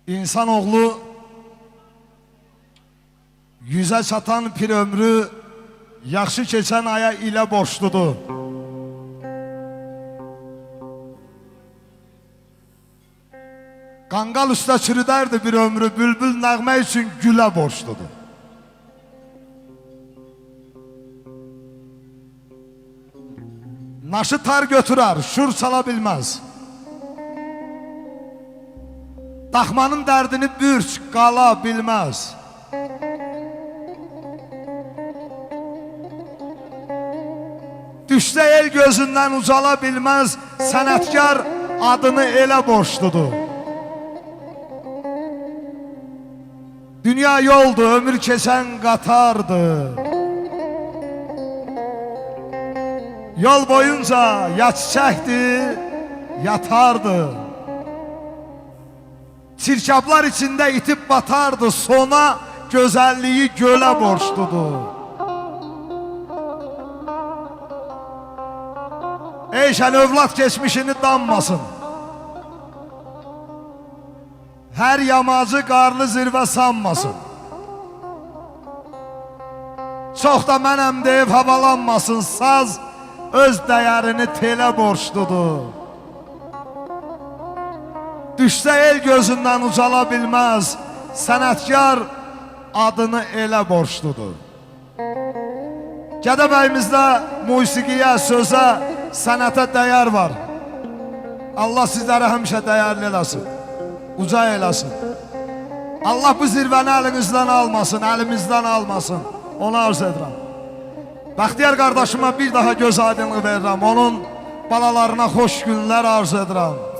İnsanoğlu yüze çatan bir ömrü yaxşı keçən aya ilə borçludur. Qanqal üstə çürüdərdi bir ömrü, bülbül nəğmə üçün gülə borçludur. Naşı tar götürər, şur sala bilməz. Daxmanın dərdini bürç, qala bilməz. Düşsə el gözündən ucala bilməz, sənətkar adını elə borçludur. Dünya yoldur, ömür keçən qatardır. Yol boyunca ya çiçəkdir, yatardı. Çirkablar içində itib batardı, sona gözəlliyi gölə borçludur. Eyşən övlad geçmişini danmasın. Hər yamacı qarlı zirvə sanmasın. Çox da mənəm deyib havalanmasın, saz öz dəyərini telə borçludur. Düşsə el gözündən ucala bilməz, sənətkar adını elə borçludur. Gədəbəyimizdə musiqiyə, sözə, sənətə dəyər var. Allah sizlərə həmişə dəyərli eləsin, uca eləsin. Allah bu zirvəni əlinizdən almasın, əlimizdən almasın. Ona arz edirəm. Bəxtiyar qardaşıma bir daha göz aydınlığı verirəm. Onun balalarına xoş günlər arz edirəm.